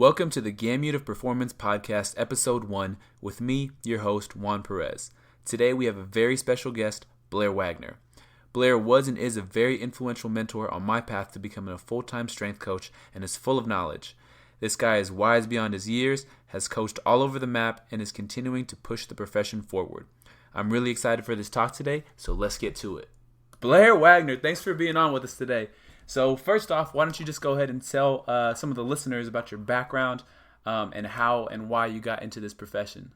Welcome to the Gamut of Performance Podcast, Episode 1, with me, your host, Juan Perez. Today we have a very special guest, Blair Wagner. Blair was and is a very influential mentor on my path to becoming a full-time strength coach and is full of knowledge. This guy is wise beyond his years, has coached all over the map, and is continuing to push the profession forward. I'm really excited for this talk today, so let's get to it. Blair Wagner, thanks for being on with us today. So first off, why don't you just go ahead and tell some of the listeners about your background and how and why you got into this profession?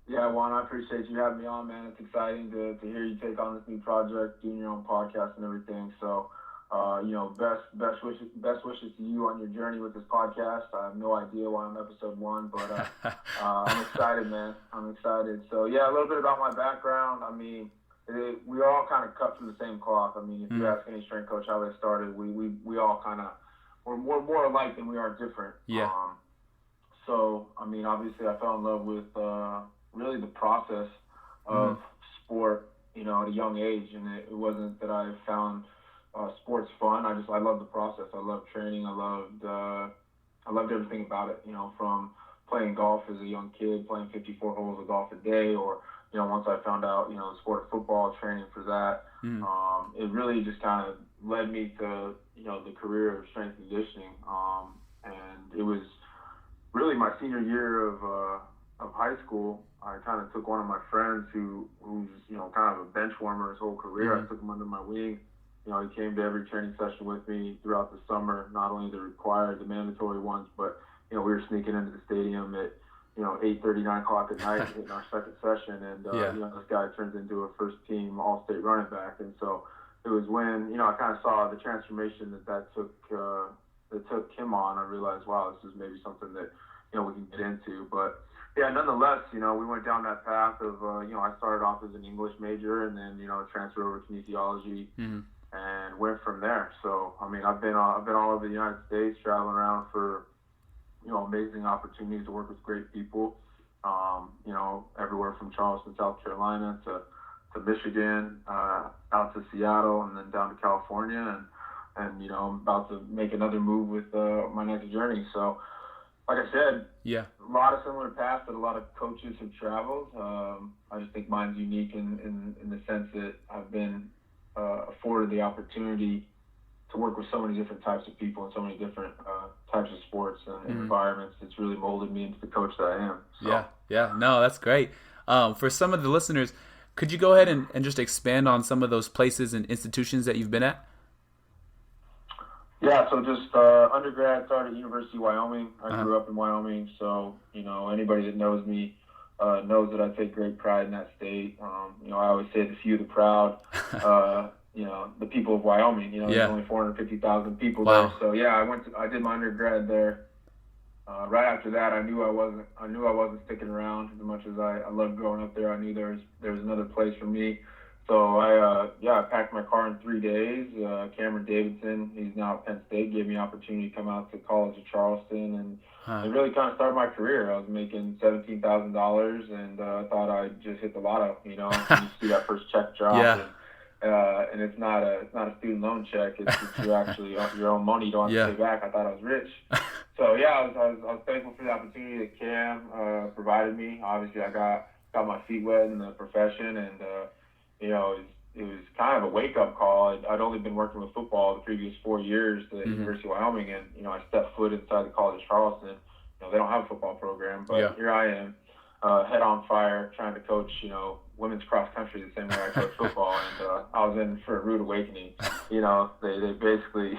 Yeah, Juan, I appreciate you having me on, man. It's exciting to hear you take on this new project, doing your own podcast and everything. So, best wishes to you on your journey with this podcast. I have no idea why I'm episode 1, but I'm excited, man. I'm excited. So, yeah, a little bit about my background. I mean, we all kind of cut from the same cloth. I mean, if you ask any strength coach how they started, we all kind of we're more alike than we are different. Yeah. So, I mean, obviously, I fell in love with really the process of sport, at a young age, and it wasn't that I found sports fun. I loved the process. I loved training. I loved everything about it. From playing golf as a young kid, playing 54 holes of golf a day, or once I found out, the sport of football, training for that, it really just kind of led me to, the career of strength and conditioning. And it was really my senior year of high school. I kind of took one of my friends who's, kind of a bench warmer his whole career. I took him under my wing. He came to every training session with me throughout the summer, not only the required, the mandatory ones, but, we were sneaking into the stadium at 8:30, 9 o'clock at night in our second session, and this guy turns into a first-team All-State running back, and so it was when I kind of saw the transformation that took him on. I realized, wow, this is maybe something that we can get into. But yeah, nonetheless, we went down that path of I started off as an English major, and then transferred over to kinesiology, and went from there. So I mean, I've been all over the United States, traveling around for amazing opportunities to work with great people, everywhere from Charleston, South Carolina to Michigan, out to Seattle, and then down to California. And I'm about to make another move with my next journey. So, like I said, a lot of similar paths that a lot of coaches have traveled. I just think mine's unique in the sense that I've been afforded the opportunity to work with so many different types of people and so many different types of sports and environments. It's really molded me into the coach that I am. So. Yeah. No, that's great. For some of the listeners, could you go ahead and just expand on some of those places and institutions that you've been at? Yeah, so just undergrad started at University of Wyoming. I grew up in Wyoming, so, anybody that knows me knows that I take great pride in that state. I always say the few of the proud. The people of Wyoming, there's only 450,000 people there. So I did my undergrad there. Right after that, I knew I wasn't sticking around as much as I loved growing up there. I knew there was another place for me. So I packed my car in 3 days. Cameron Davidson, he's now at Penn State, gave me an opportunity to come out to College of Charleston and really kind of start my career. I was making $17,000 and I thought I'd just hit the lotto, you see that first check drop. And it's not a student loan check. It's actually your own money. You don't have to pay back. I thought I was rich. So I was thankful for the opportunity that Cam provided me. Obviously, I got my feet wet in the profession, and it was kind of a wake up call. I'd only been working with football the previous 4 years at University of Wyoming, and I stepped foot inside the College of Charleston. They don't have a football program, but here I am, head on fire, trying to coach women's cross country the same way I coach football, and I was in for a rude awakening. They basically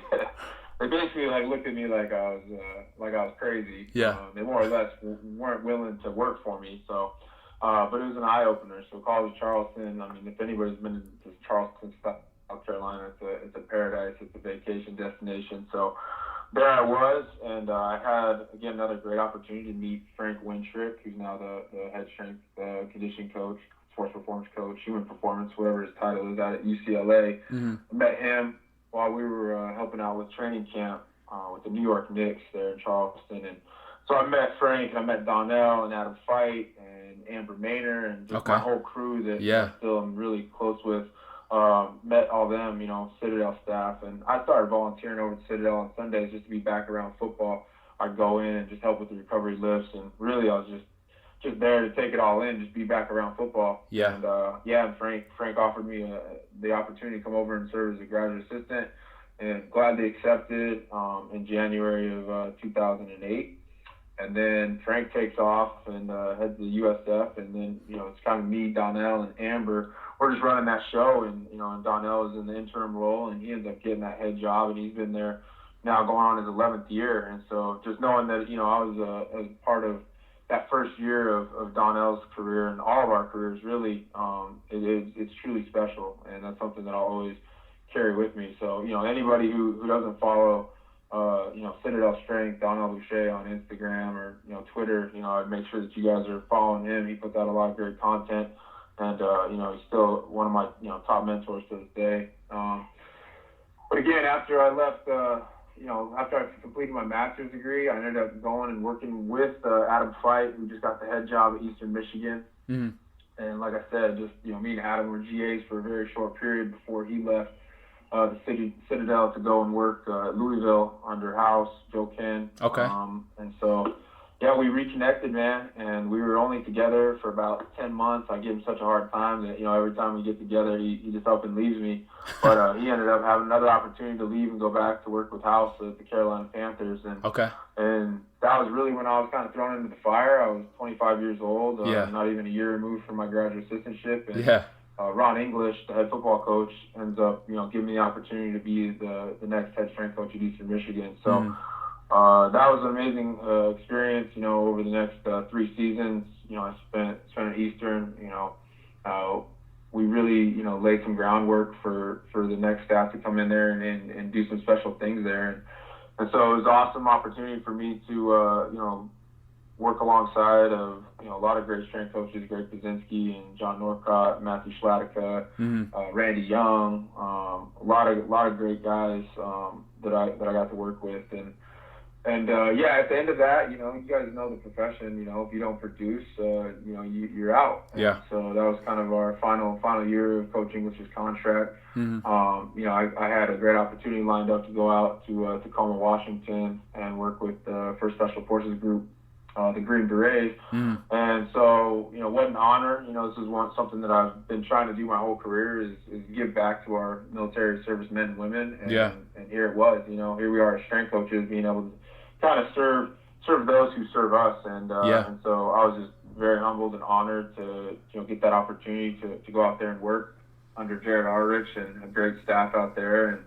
like looked at me like I was crazy. They more or less weren't willing to work for me. So, but it was an eye opener. So College of Charleston. I mean, if anybody's been to Charleston, South Carolina, it's a paradise. It's a vacation destination. So there I was, and I had again another great opportunity to meet Frank Wintrick, who's now the head strength conditioning coach, sports performance coach, human performance, whatever his title is, at UCLA. I met him while we were helping out with training camp with the New York Knicks there in Charleston. And so I met Frank, and I met Donnell and Adam Fight and Amber Maynor and just my whole crew that I still am really close with. Met all them, Citadel staff. And I started volunteering over at Citadel on Sundays just to be back around football. I'd go in and just help with the recovery lifts, and really I was just there to take it all in, just be back around football. Yeah. And and Frank offered me the opportunity to come over and serve as a graduate assistant, and gladly accepted in January of 2008. And then Frank takes off and heads to the USF, and then it's kind of me, Donnell, and Amber. We're just running that show, and and Donnell is in the interim role, and he ends up getting that head job, and he's been there now going on his 11th year. And so just knowing that I was part of that first year of Donnell's career and all of our careers, really, it's truly special, and that's something that I'll always carry with me. So anybody who doesn't follow Citadel Strength, Donnell Boucher on Instagram or Twitter, I'd make sure that you guys are following him. He puts out a lot of great content, and he's still one of my top mentors to this day. But again, after I left, after I completed my master's degree, I ended up going and working with Adam Feit, who just got the head job at Eastern Michigan. Mm-hmm. And like I said, just me and Adam were GAs for a very short period before he left the Citadel to go and work at Louisville under House, Joe Ken. Okay. And so, we reconnected, man, and we were only together for about 10 months. I give him such a hard time that, every time we get together, he just up and leaves me. But he ended up having another opportunity to leave and go back to work with House at the Carolina Panthers. And And that was really when I was kind of thrown into the fire. I was 25 years old, not even a year removed from my graduate assistantship. And, Ron English, the head football coach, ends up, giving me the opportunity to be the next head strength coach at Eastern Michigan. So that was an amazing experience. Over the next 3 seasons, I spent at Eastern. We really, laid some groundwork for the next staff to come in there and do some special things there. And so it was an awesome opportunity for me to, work alongside of a lot of great strength coaches, Greg Pazinski and John Norcott, Matthew Schlatica, Randy Young, a lot of great guys that I got to work with, and at the end of that, you guys know the profession. If you don't produce, you're out. And so that was kind of our final year of coaching, which is contract. I had a great opportunity lined up to go out to Tacoma, Washington, and work with the First Special Forces Group, the Green Berets. And so, what an honor. This is something that I've been trying to do my whole career is give back to our military service men and women. And, and here it was, here we are as strength coaches being able to kind of serve those who serve us. And so I was just very humbled and honored to, get that opportunity to go out there and work under Jared Arrich and a great staff out there. And,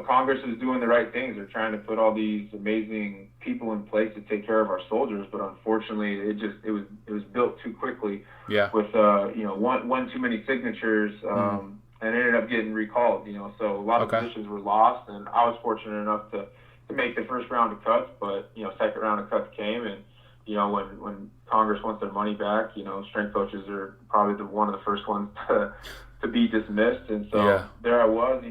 Congress is doing the right things. They're trying to put all these amazing people in place to take care of our soldiers, but unfortunately, it was built too quickly. With one too many signatures, and it ended up getting recalled. So a lot of positions were lost, and I was fortunate enough to make the first round of cuts, but second round of cuts came, and when Congress wants their money back, strength coaches are probably one of the first ones to be dismissed. And so there I was,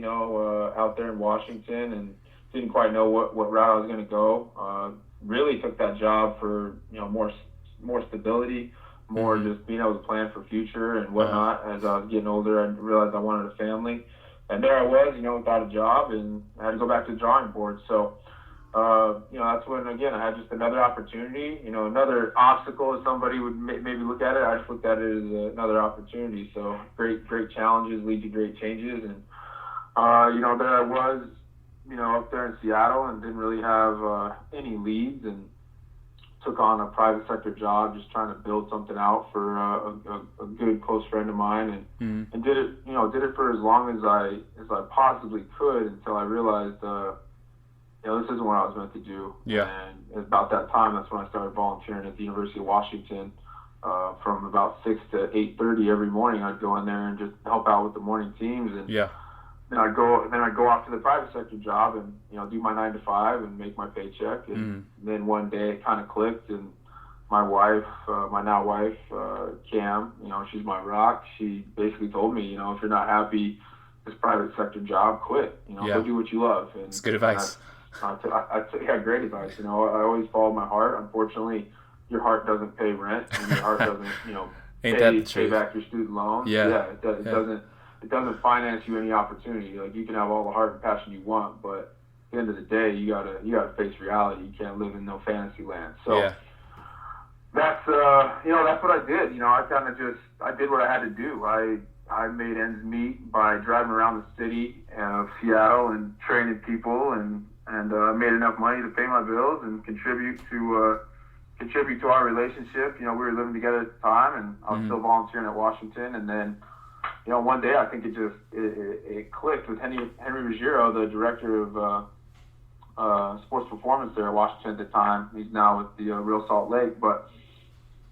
out there in Washington, and didn't quite know what route I was going to go. Really took that job for, more stability, more just being able to plan for future and whatnot. As I was getting older, I realized I wanted a family. And there I was, without a job, and I had to go back to the drawing board. So, that's when, again, I had just another opportunity, another obstacle, as somebody would maybe look at it. I just looked at it as another opportunity. So great challenges lead to great changes. And, there I was, up there in Seattle, and didn't really have any leads, and took on a private sector job, just trying to build something out for a good close friend of mine, and did it, did it for as long as I possibly could, until I realized, this isn't what I was meant to do. And about that time, that's when I started volunteering at the University of Washington. From about 6 to 8:30 every morning, I'd go in there and just help out with the morning teams, and then I'd go off to the private sector job and do my 9 to 5 and make my paycheck. And then one day it kind of clicked, and my wife, my now wife, Cam, she's my rock. She basically told me, if you're not happy this private sector job, quit. Go do what you love. And it's good advice. I great advice. I always follow my heart. Unfortunately, your heart doesn't pay rent, and your heart doesn't, pay back your student loans. It doesn't finance you any opportunity. Like, you can have all the heart and passion you want, but the end of the day, you gotta face reality. You can't live in no fantasy land. So that's that's what I did. I did what I had to do. I made ends meet by driving around the city of Seattle and training people, and made enough money to pay my bills and contribute to our relationship. We were living together at the time, and I was still volunteering at Washington. And then, one day I think it clicked with Henry Ruggiero, the director of sports performance there at Washington at the time. He's now with the Real Salt Lake, but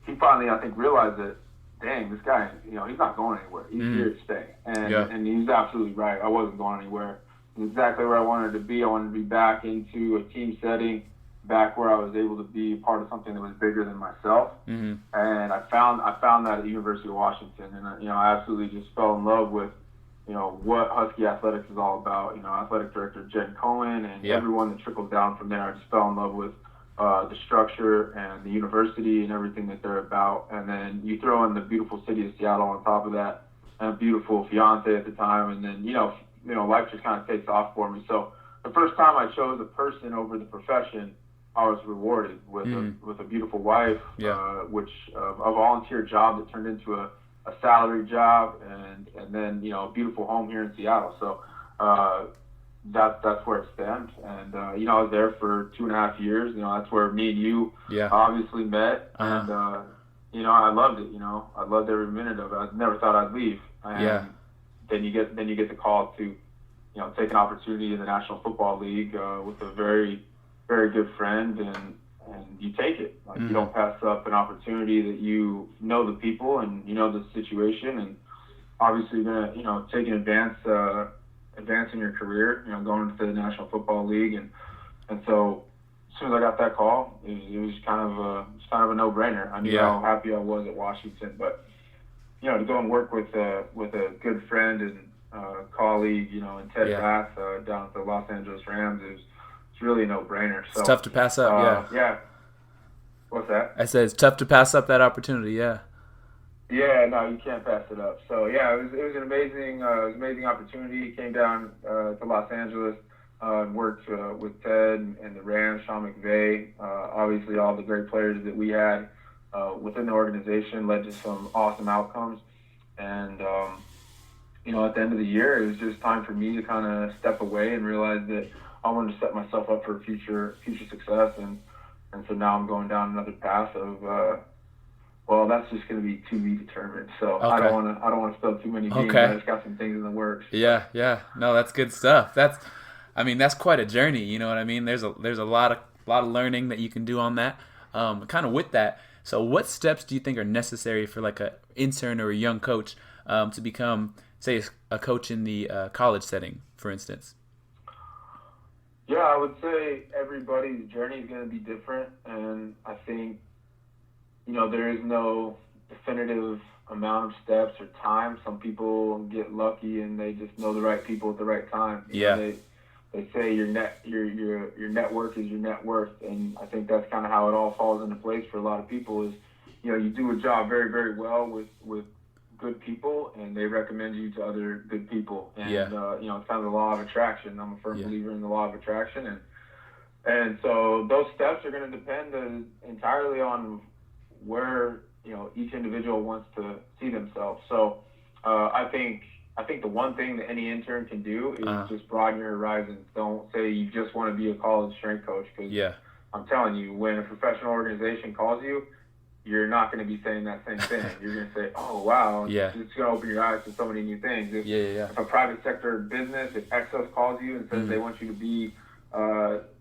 he finally, I think, realized that, dang, this guy, he's not going anywhere. He's here to stay. And he's absolutely right. I wasn't going anywhere. It's exactly where I wanted to be. I wanted to be back into a team setting, back where I was able to be part of something that was bigger than myself. And I found that at the University of Washington. And, I absolutely just fell in love with, what Husky Athletics is all about. Athletic director Jen Cohen and everyone that trickles down from there. I just fell in love with the structure and the university and everything that they're about. And then you throw in the beautiful city of Seattle on top of that, and a beautiful fiance at the time. And then, life just kind of takes off for me. So the first time I chose a person over the profession, I was rewarded with a beautiful wife, which a volunteer job that turned into a salary job, and then, a beautiful home here in Seattle. So, that's where it stemmed. And, I was there for 2.5 years. That's where me and you obviously met. And, I loved it. I loved every minute of it. I never thought I'd leave. And then you get the call to, take an opportunity in the National Football League with a very, very good friend, and you take it. Like, you don't pass up an opportunity that you know the people and you know the situation, and obviously you're gonna, take an advance in your career, going into the National Football League, and so as soon as I got that call, it was kind of a no-brainer. I knew how happy I was at Washington, but to go and work with a good friend and colleague, and Ted Bass down at the Los Angeles Rams, it's really a no-brainer. So it's tough to pass up. What's that? I said it's tough to pass up that opportunity. Yeah, no, you can't pass it up. So it was an amazing opportunity. Came down to Los Angeles and worked with Ted and the Rams, Sean McVay. Obviously, all the great players that we had within the organization led to some awesome outcomes. And at the end of the year, it was just time for me to kind of step away and realize that I wanted to set myself up for future success. And so now I'm going down another path of that's just going to be to be determined. So okay. I don't want to spill too many beans. I just got some things in the works. Yeah. No, that's good stuff. That's quite a journey. You know what I mean? There's a lot of learning that you can do on that. Kind of with that. So what steps do you think are necessary for like a intern or a young coach to become, say, a coach in the college setting, for instance? Yeah, I would say everybody's journey is going to be different, and I think, there is no definitive amount of steps or time. Some people get lucky and they just know the right people at the right time. They say your network is your net worth, and I think that's kind of how it all falls into place for a lot of people. Is you do a job very, very well with good people, and they recommend you to other good people. And it's kind of the law of attraction. I'm a firm believer in the law of attraction, and so those steps are going to depend entirely on where each individual wants to see themselves. So I think the one thing that any intern can do is just broaden your horizons. Don't say you just want to be a college strength coach, because I'm telling you, when a professional organization calls you, you're not going to be saying that same thing. You're going to say, oh, wow, it's going to open your eyes to so many new things. If a private sector business, if Exos calls you and says they want you to be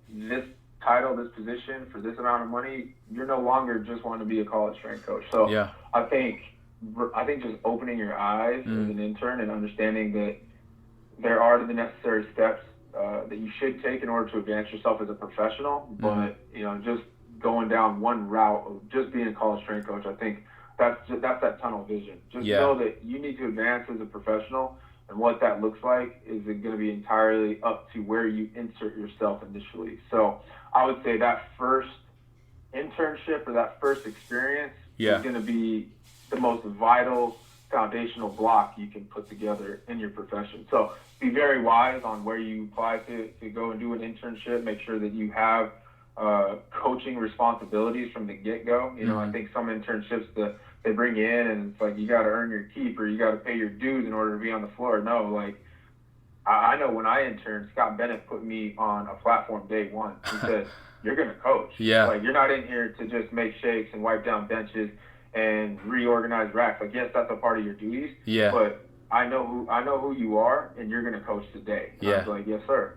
this title, this position for this amount of money, you're no longer just wanting to be a college strength coach. So I think just opening your eyes as an intern and understanding that there are the necessary steps that you should take in order to advance yourself as a professional, but just going down one route of just being a college strength coach, I think that's that tunnel vision. Just know that you need to advance as a professional, and what that looks like is going to be entirely up to where you insert yourself initially. So I would say that first internship or that first experience is going to be the most vital foundational block you can put together in your profession. So be very wise on where you apply to go and do an internship. Make sure that you have coaching responsibilities from the get-go. You know, I think some internships they bring you in and it's like you got to earn your keep or you got to pay your dues in order to be on the floor. No, like I know when I interned, Scott Bennett put me on a platform day one. He said, "You're going to coach. Yeah. Like you're not in here to just make shakes and wipe down benches and reorganize racks. Like yes, that's a part of your duties. Yeah. But I know who you are, and you're going to coach today." And I was like, "Yes, sir."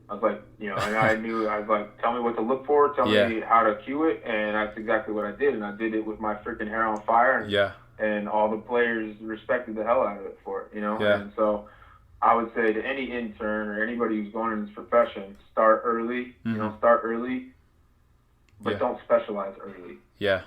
I was like, you know, and I was like, "Tell me what to look for, tell me how to cue it," and that's exactly what I did. And I did it with my freaking hair on fire, and all the players respected the hell out of it for it, you know. Yeah. And so I would say to any intern or anybody who's going in this profession, start early, you know, but don't specialize early. Yeah.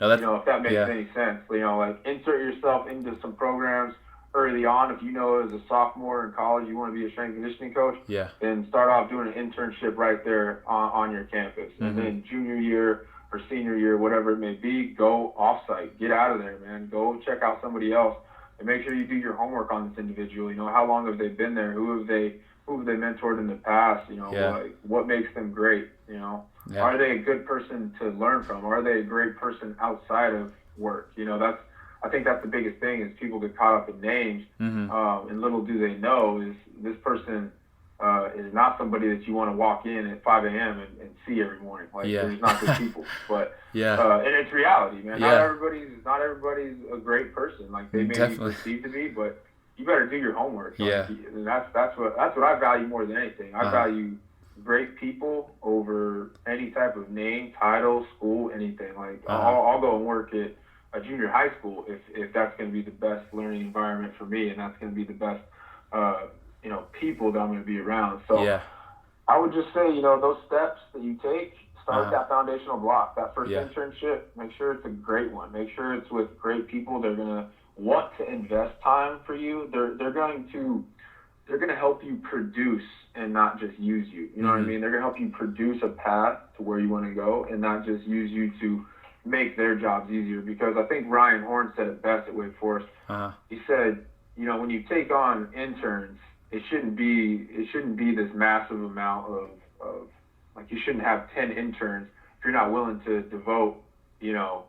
No, that's, you know, if that makes any sense. You know, like insert yourself into some programs early on. If you know as a sophomore in college you want to be a strength and conditioning coach, then start off doing an internship right there on your campus. And then junior year or senior year, whatever it may be, go off-site. Get out of there, man. Go check out somebody else and make sure you do your homework on this individual. You know, how long have they been there? Who have they mentored in the past? You know, like what makes them great? You know, are they a good person to learn from? Are they a great person outside of work? You know, I think that's the biggest thing is people get caught up in names, and little do they know is this person is not somebody that you want to walk in at 5 a.m. and see every morning. Like there's not good people, but and it's reality, man. Not everybody's a great person. Like they may be perceived to be, but you better do your homework. Like, and that's what I value more than anything. I value great people over any type of name, title, school, anything. Like I'll go and work at a junior high school if that's going to be the best learning environment for me, and that's going to be the best you know, people that I'm going to be around. So I would just say, you know, those steps that you take, start with that foundational block. That first internship, make sure it's a great one. Make sure it's with great people. They're going to want to invest time for you. They're going to help you produce and not just use you. You know what I mean? They're going to help you produce a path to where you want to go and not just use you to make their jobs easier. Because I think Ryan Horn said it best at Wake Forest. He said, you know, when you take on interns, it shouldn't be this massive amount of like you shouldn't have 10 interns if you're not willing to devote, you know,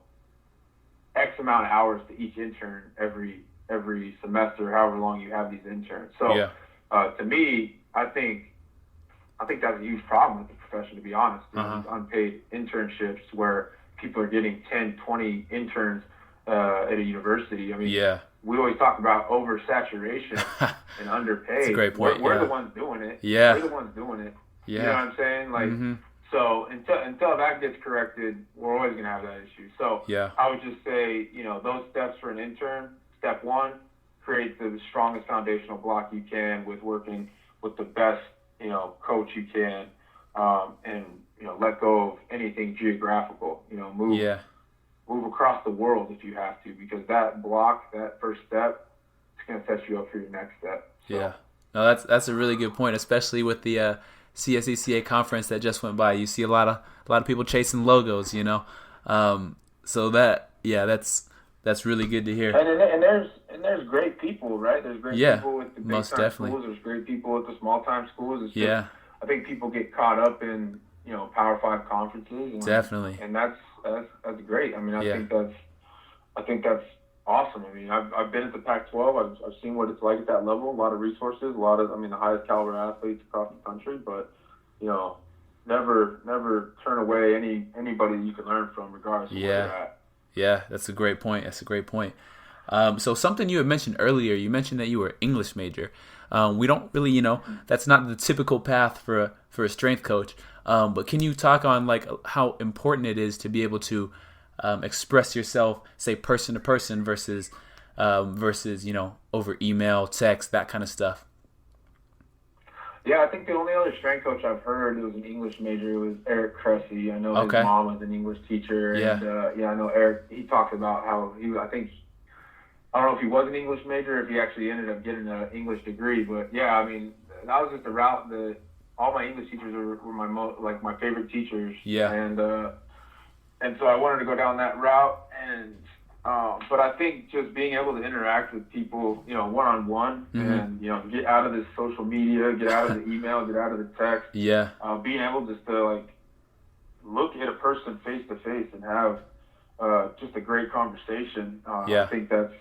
X amount of hours to each intern every semester, however long you have these interns. So to me, I think that's a huge problem with the profession, to be honest. These unpaid internships where people are getting 10, 20 interns at a university. I mean, we always talk about oversaturation and underpaid. That's a great point. We're the ones doing it. We're the ones doing it. You know what I'm saying? Like, so until that gets corrected, we're always going to have that issue. So I would just say, you know, those steps for an intern, step one, create the strongest foundational block you can with working with the best, you know, coach you can, and, you know, let go of anything geographical, you know, move across the world if you have to, because that block, that first step, it's going to set you up for your next step. So. No, that's a really good point, especially with the CSECA conference that just went by. You see a lot of people chasing logos, you know. So that's really good to hear. And there's great people, right? There's great people with the big time schools. There's great people at the small time schools. It's just, I think people get caught up in, you know, Power 5 conferences. And that's great. I mean, I think that's awesome. I mean, I've been at the Pac-12. I've seen what it's like at that level. A lot of resources, the highest caliber athletes across the country. But, you know, never turn away anybody you can learn from, regardless of where you're at. Yeah, that's a great point. So something you had mentioned earlier, you mentioned that you were an English major. We don't really, you know, that's not the typical path for a strength coach. But can you talk on like how important it is to be able to express yourself, say person to person versus you know, over email, text, that kind of stuff? Yeah, I think the only other strength coach I've heard who was an English major was Eric Cressy. I know his mom was an English teacher, and I know Eric. He talked about how I don't know if he was an English major, or if he actually ended up getting an English degree, but I mean, that was just the route that all my English teachers were my favorite teachers. And so I wanted to go down that route, and But I think just being able to interact with people, one-on-one, and, get out of this social media, get out of the email, get out of the text. Yeah. Being able just to, like, look at a person face-to-face and have just a great conversation. I think that's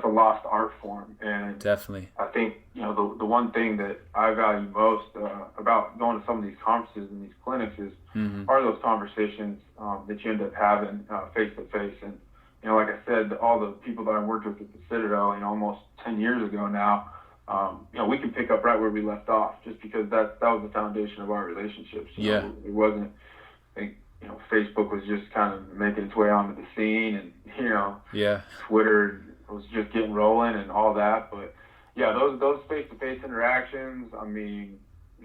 a lost art form. And definitely. I think, the one thing that I value most about going to some of these conferences and these clinics is are those conversations that you end up having face-to-face. And, like I said, all the people that I worked with at the Citadel, almost 10 years ago now, we can pick up right where we left off just because that was the foundation of our relationships. It wasn't, I think, Facebook was just kind of making its way onto the scene, and, Twitter was just getting rolling and all that. But, yeah, those face-to-face interactions, I mean,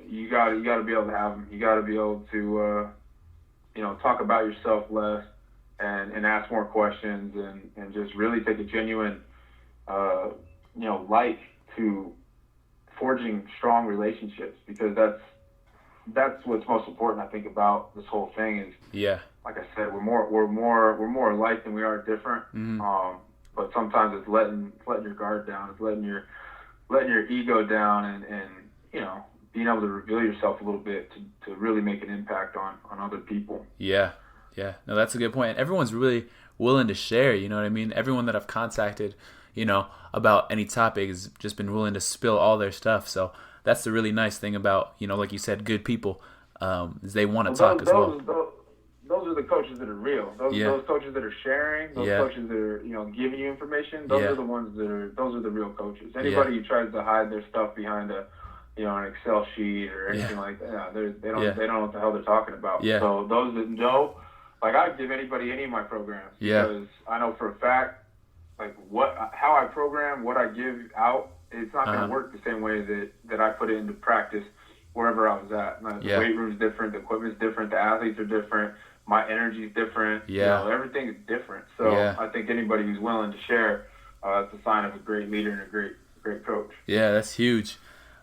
you got to be able to have them. You got to be able to, talk about yourself less and ask more questions and just really take a genuine, like to forging strong relationships, because that's what's most important, I think, about this whole thing is, like I said, we're more alike than we are different. But sometimes it's letting your guard down, it's letting your ego down, and being able to reveal yourself a little bit to really make an impact on other people. Yeah. No, that's a good point. And everyone's really willing to share, you know what I mean? Everyone that I've contacted, about any topic has just been willing to spill all their stuff. So that's the really nice thing about, like you said, good people, is they want to talk as well. Those are the coaches that are real. Those coaches that are sharing, those coaches that are, giving you information, those are the ones those are the real coaches. Anybody who tries to hide their stuff behind an Excel sheet or anything like that, they don't know what the hell they're talking about. So those that know, like, I'd give anybody any of my programs because I know for a fact, like, how I program, what I give out, it's not going to work the same way that I put it into practice wherever I was at. The weight room's different, the equipment's different, the athletes are different, my energy's different. Everything's different. So I think anybody who's willing to share, it's a sign of a great leader and a great coach. Yeah, that's huge.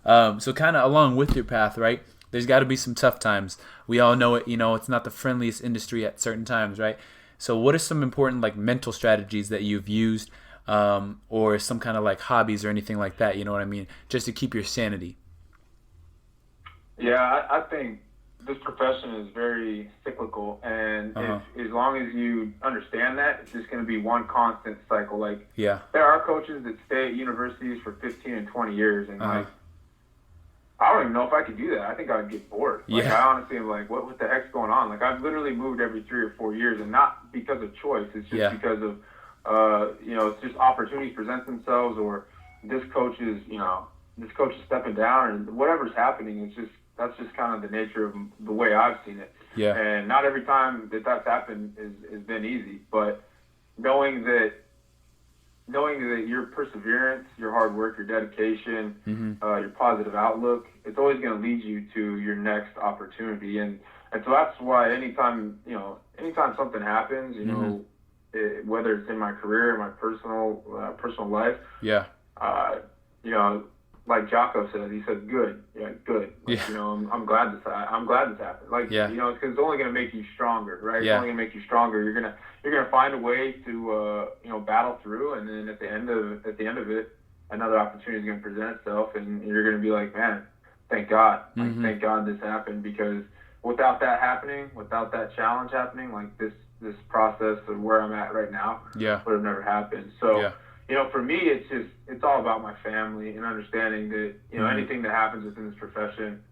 So kind of along with your path, right? There's got to be some tough times. We all know it. It's not the friendliest industry at certain times, right? So what are some important, like, mental strategies that you've used, or some kind of, like, hobbies or anything like that, you know what I mean, just to keep your sanity? Yeah, I think this profession is very cyclical, and as long as you understand that, it's just going to be one constant cycle. Like, there are coaches that stay at universities for 15 and 20 years, and like, I don't even know if I could do that. I think I would get bored. Like, I honestly am like, what the heck's going on? Like, I've literally moved every 3 or 4 years, and not because of choice. It's just because of, it's just opportunities present themselves, or this coach is stepping down, and whatever's happening. That's just kind of the nature of the way I've seen it. Yeah. And not every time that's happened has been easy, but knowing that your perseverance, your hard work, your dedication, your positive outlook, it's always going to lead you to your next opportunity. And so that's why anytime something happens, whether it's in my career or my personal life, like Jocko said, he said, good. Like, I'm glad this happened. Like, it's because it's only going to make you stronger, right? It's only going to make you stronger. You're gonna find a way to battle through, and then at the end of it, another opportunity is going to present itself, and you're going to be like, man, thank God, thank God this happened, because without that happening, without that challenge happening, like this process of where I'm at right now, would have never happened. So. For me, it's all about my family and understanding that, anything that happens within this profession,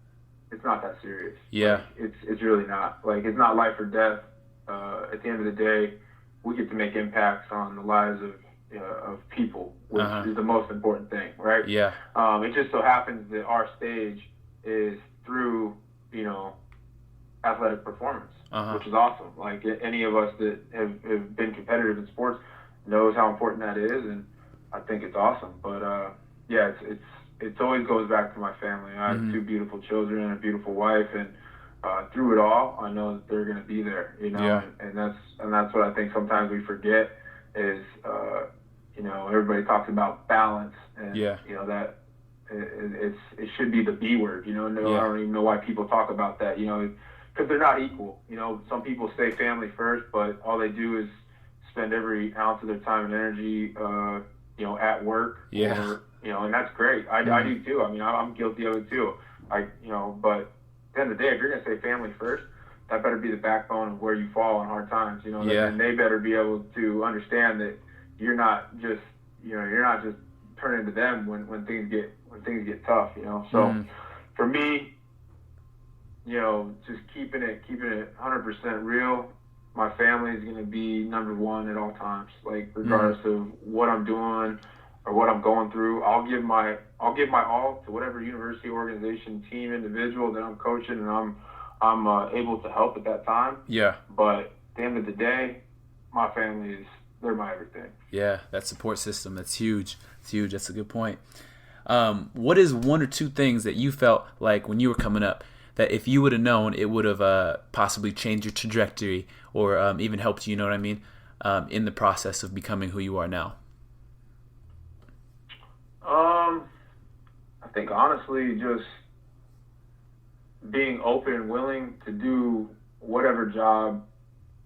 it's not that serious. Yeah. Like, it's really not. Like, it's not life or death. At the end of the day, we get to make impacts on the lives of people, which is the most important thing, right? Yeah. It just so happens that our stage is through, athletic performance, which is awesome. Like, any of us that have been competitive in sports knows how important that is, and I think it's awesome. But it always goes back to my family. I have 2 beautiful children and a beautiful wife, and through it all, I know that they're going to be there. And that's what I think sometimes we forget is everybody talks about balance, and that it should be the B word. I don't even know why people talk about that. Because they're not equal. Some people say family first, but all they do is spend every ounce of their time and energy, at work. Yeah. Or, and that's great. I do too. I mean, I'm guilty of it too. But at the end of the day, if you're going to say family first, that better be the backbone of where you fall in hard times, and they better be able to understand that you're not just turning to them when things get tough, So for me, just keeping it 100% real. My family is going to be number one at all times. Like regardless of what I'm doing or what I'm going through, I'll give my all to whatever university, organization, team, individual that I'm coaching, and I'm able to help at that time. Yeah. But at the end of the day, my family they're my everything. Yeah, that support system, that's huge. It's huge. That's a good point. What is one or two things that you felt like when you were coming up that if you would have known, it would have possibly changed your trajectory or even helped you, what I mean, in the process of becoming who you are now? I think honestly, just being open and willing to do whatever job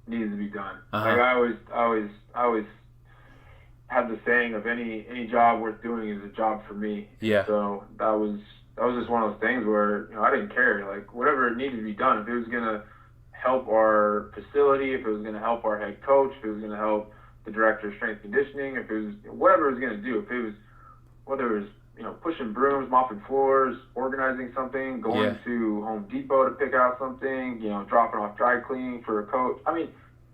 needs to be done. Like I always have the saying of any job worth doing is a job for me. Yeah. So that was just one of those things where I didn't care, like whatever it needed to be done. If it was gonna help our facility, if it was gonna help our head coach, if it was gonna help the director of strength conditioning, if it was whatever it was gonna do, if it was whether it was pushing brooms, mopping floors, organizing something, going to Home Depot to pick out something, dropping off dry cleaning for a coach. I mean,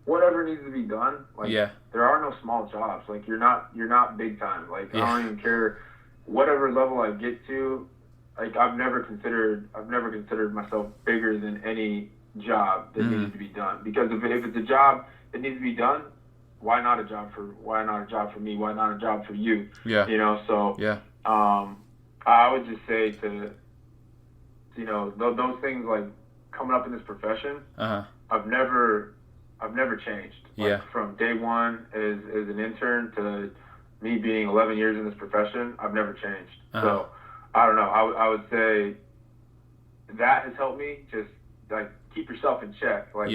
whatever needs to be done. Like there are no small jobs. Like you're not big time. Like I don't even care whatever level I get to. Like I've never considered myself bigger than any job that needs to be done. Because if it's a job that needs to be done, why not a job for me? Why not a job for you? Yeah. So I would just say to those things, like coming up in this profession, I've never changed. Like from day one as an intern to me being 11 years in this profession, I've never changed. So I don't know. I would say that has helped me just like keep yourself in check. Like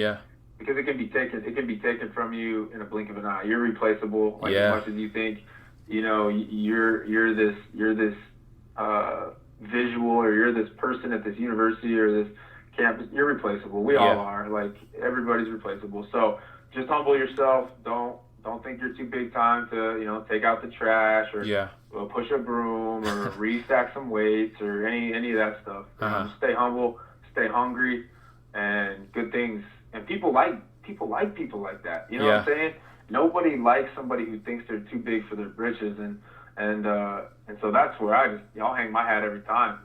because it can be taken from you in a blink of an eye. You're replaceable. Like as much as you think, you're this visual or you're this person at this university or this campus. You're replaceable. We all are. Like everybody's replaceable. So just humble yourself. Don't think you're too big time to take out the trash or push a broom or restack some weights or any of that stuff. Stay humble, stay hungry, and good things. And people like people like that. You know what I'm saying? Nobody likes somebody who thinks they're too big for their britches, and so that's where I'll hang my hat every time.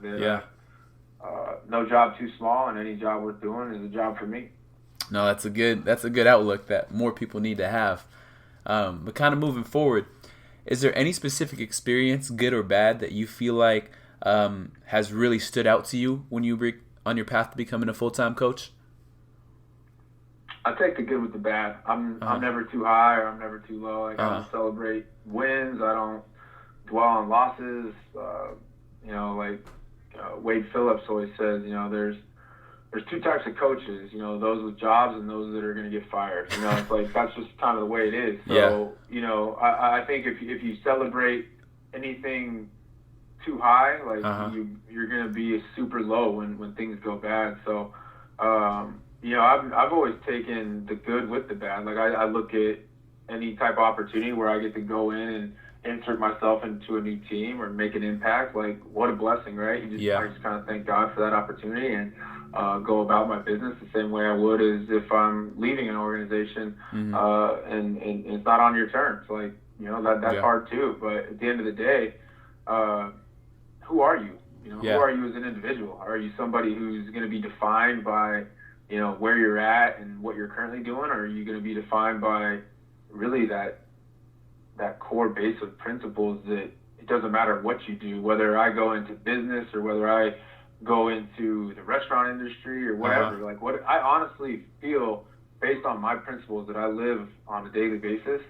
No job too small, and any job worth doing is a job for me. No, that's a good outlook that more people need to have. But kind of moving forward, is there any specific experience, good or bad, that you feel like has really stood out to you when you were on your path to becoming a full-time coach? I take the good with the bad. I'm never too high or I'm never too low. Like I don't celebrate wins. I don't dwell on losses. Wade Phillips always says, there's two types of coaches. Those with jobs and those that are going to get fired. It's like that's just kind of the way it is. So I think if you celebrate anything too high, like you're going to be super low when things go bad. So. I've always taken the good with the bad. Like I look at any type of opportunity where I get to go in and insert myself into a new team or make an impact. Like what a blessing, right? I just kind of thank God for that opportunity and go about my business the same way I would as if I'm leaving an organization and it's not on your terms. Like that's hard too. But at the end of the day, who are you? Who are you as an individual? Are you somebody who's going to be defined by where you're at and what you're currently doing, or are you going to be defined by really that core base of principles that it doesn't matter what you do, whether I go into business or whether I go into the restaurant industry or whatever. Like what I honestly feel based on my principles that I live on a daily basis.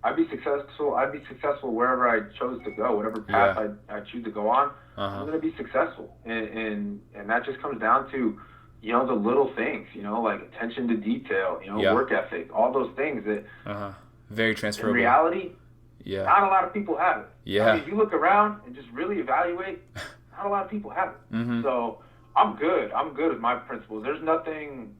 I'd be successful wherever I chose to go, whatever path I choose to go on. I'm going to be successful, and that just comes down to the little things, like attention to detail, work ethic, all those things that Very In transferable. reality, yeah, not a lot of people have it. Yeah. I mean, if you look around and just really evaluate, not a lot of people have it. Mm-hmm. So I'm good. I'm good with my principles. There's nothing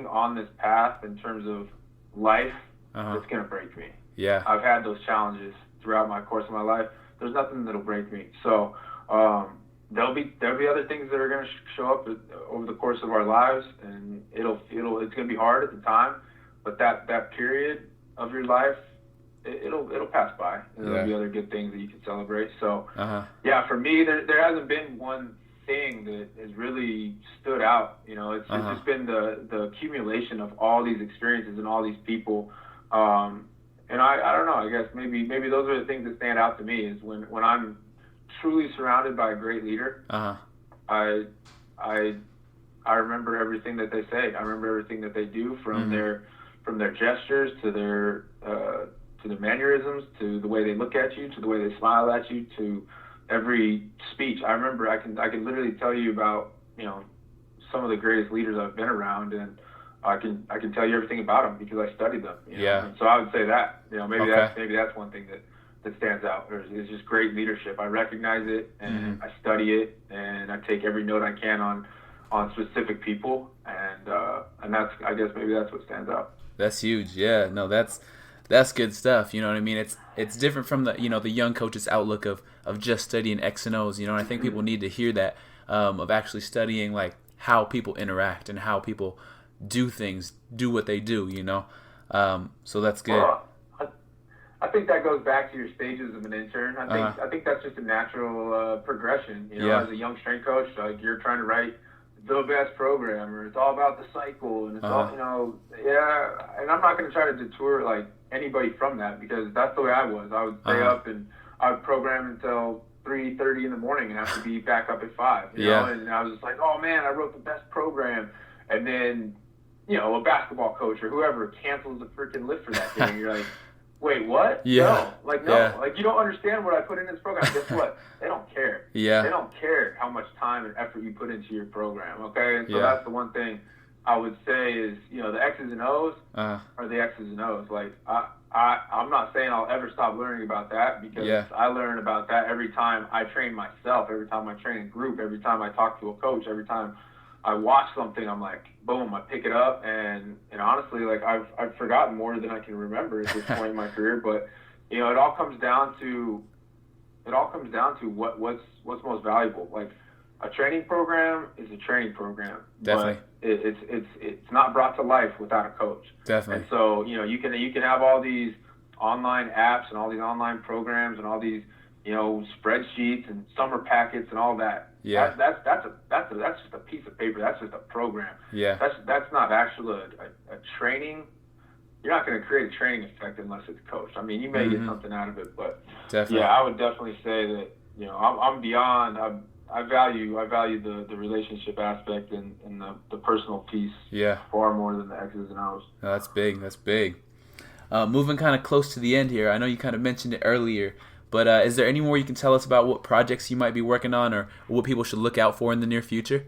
on this path in terms of life that's gonna break me. Yeah. I've had those challenges throughout my course of my life. There's nothing that'll break me. So there'll be other things that are gonna show up over the course of our lives, and it's gonna be hard at the time, but that period of your life, it'll pass by, and there'll be other good things that you can celebrate. So yeah, for me, there hasn't been one thing that has really stood out. You know, it's just been the accumulation of all these experiences and all these people. And I don't know, I guess maybe those are the things that stand out to me, is when I'm truly surrounded by a great leader. I remember everything that they say. I remember everything that they do, from their gestures to their mannerisms, to the way they look at you, to the way they smile at you, to every speech. I remember I can literally tell you about, you know, some of the greatest leaders I've been around, and I can tell you everything about them because I studied them. You know? And so I would say that, you know, maybe that's one thing that stands out. Is just great leadership. I recognize it, and I study it, and I take every note I can on specific people, and that's, I guess maybe that's what stands out. That's huge. Yeah, no, that's good stuff. You know what I mean? It's different from the, you know, the young coach's outlook of just studying X and O's. You know, and I think people need to hear that, of actually studying like how people interact and how people do things, do what they do. You know, so that's good. Well, I think that goes back to your stages of an intern. I think that's just a natural progression. You know, as a young strength coach, like, you're trying to write the best program, or it's all about the cycle, and it's all, you know, and I'm not going to try to detour like anybody from that, because that's the way I was. I would stay up and I would program until 3:30 in the morning and have to be back up at 5. You know, and I was just like, oh man, I wrote the best program, and then, you know, a basketball coach or whoever cancels the freaking lift for that day, and you're like, wait, what? No, like you don't understand what I put in this program. Guess what? They don't care. They don't care how much time and effort you put into your program. Okay, and so that's the one thing I would say is, you know, the X's and O's are the X's and O's. Like, I'm not saying I'll ever stop learning about that, because I learn about that every time I train myself, every time I train a group, every time I talk to a coach, every time I watch something. I'm like, boom, I pick it up, and honestly, like, I've forgotten more than I can remember at this point in my career. But, you know, it all comes down to what's most valuable. Like, a training program is a training program. Definitely. But it's not brought to life without a coach. Definitely. And so, you know, you can have all these online apps and all these online programs and all these, you know, spreadsheets and summer packets and all that. Yeah. That's just a piece of paper. That's just a program. Yeah. That's not actually a training. You're not going to create a training effect unless it's coached. I mean, you may get something out of it, but definitely. I would definitely say that, you know, I'm beyond. I value the relationship aspect and the personal piece far more than the X's and O's. No, that's big. That's big. Moving kind of close to the end here, I know you kind of mentioned it earlier, but is there any more you can tell us about what projects you might be working on, or what people should look out for in the near future?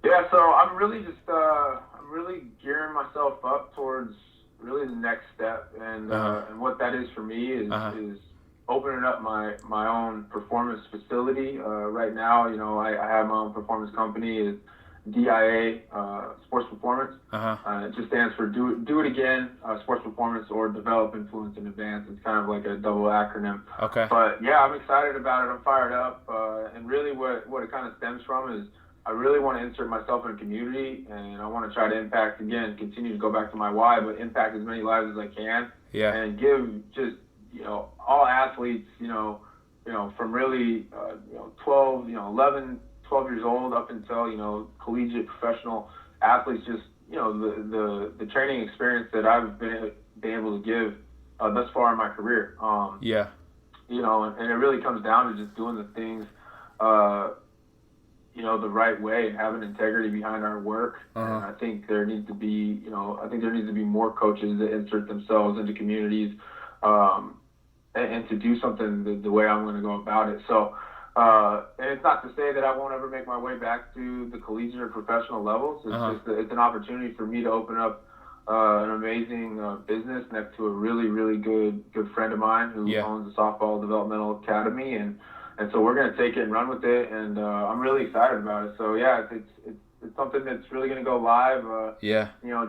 Yeah, so I'm really gearing myself up towards really the next step, and what that is for me is opening up my own performance facility. Right now, you know, I have my own performance company. It's DIA, Sports Performance. It just stands for Do It Again, Sports Performance, or Develop, Influence, and Advance. It's kind of like a double acronym. Okay. But yeah, I'm excited about it. I'm fired up. And really what it kind of stems from is I really want to insert myself in a community, and I want to try to impact, again, continue to go back to my why, but impact as many lives as I can. Yeah. And give just, you know, all athletes, you know, from really, 11, 12 years old up until, you know, collegiate professional athletes, just, you know, the training experience that I've been able to give thus far in my career. You know, and it really comes down to just doing the things, you know, the right way, and having integrity behind our work. And I think there needs to be, more coaches that insert themselves into communities, and to do something the way I'm going to go about it. So, and it's not to say that I won't ever make my way back to the collegiate or professional levels. It's just it's an opportunity for me to open up an amazing business next to a really, really good friend of mine who owns the softball developmental academy, and so we're going to take it and run with it, and I'm really excited about it. So yeah, it's something that's really going to go live.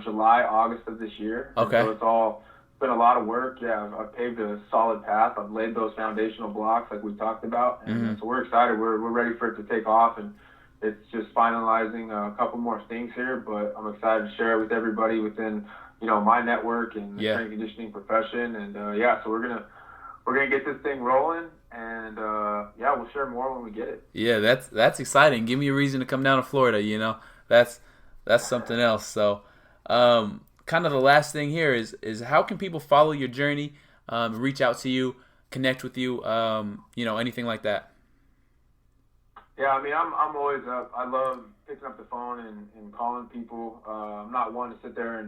July, August of this year. Okay. And so it's been a lot of work. Yeah, I've paved a solid path. I've laid those foundational blocks like we talked about, and so we're excited. We're ready for it to take off, and it's just finalizing a couple more things here, but I'm excited to share it with everybody within, my network and the strength and conditioning profession. And so we're gonna get this thing rolling, and we'll share more when we get it. Yeah, that's exciting. Give me a reason to come down to Florida. That's something else. So, kind of the last thing here is how can people follow your journey, reach out to you, connect with you, anything like that? Yeah, I mean, I'm always up. I love picking up the phone and calling people. I'm not one to sit there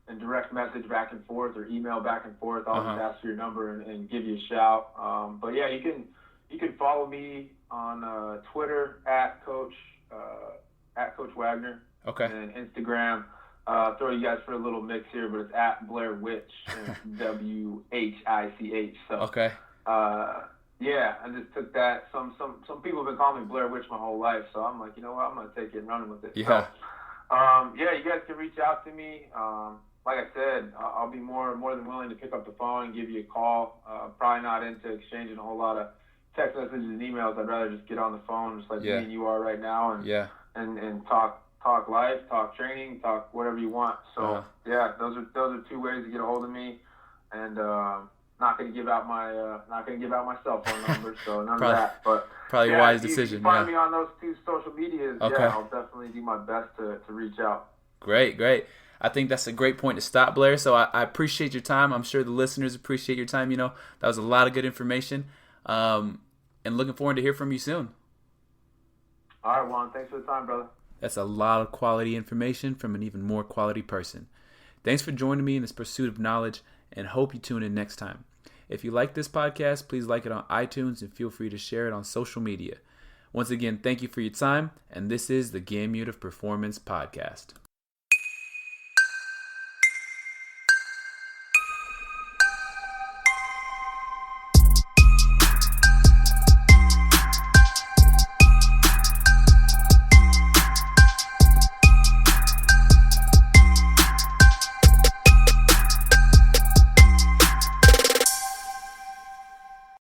and direct message back and forth or email back and forth. I'll just ask for your number and give you a shout. But yeah, you can follow me on Twitter at Coach Wagner. Okay. And Instagram. Throw you guys for a little mix here, but it's at Blair Witch, WHICH. So okay. Yeah, I just took that. Some people have been calling me Blair Witch my whole life, so I'm like, you know what, I'm gonna take it and run with it. Yeah. So, you guys can reach out to me. Like I said, I'll be more than willing to pick up the phone and give you a call. Probably not into exchanging a whole lot of text messages and emails. I'd rather just get on the phone, just like me and you are right now, and talk life, talk training, talk whatever you want. So those are two ways to get a hold of me, and not gonna give out my cell phone number, so none of that. But probably a wise decision. If you find me on those two social medias, okay. I'll definitely do my best to reach out. Great. I think that's a great point to stop, Blair. So I appreciate your time. I'm sure the listeners appreciate your time. That was a lot of good information. And looking forward to hear from you soon. All right, Juan. Thanks for the time, brother. That's a lot of quality information from an even more quality person. Thanks for joining me in this pursuit of knowledge, and hope you tune in next time. If you like this podcast, please like it on iTunes and feel free to share it on social media. Once again, thank you for your time, and this is the Gamut of Performance Podcast.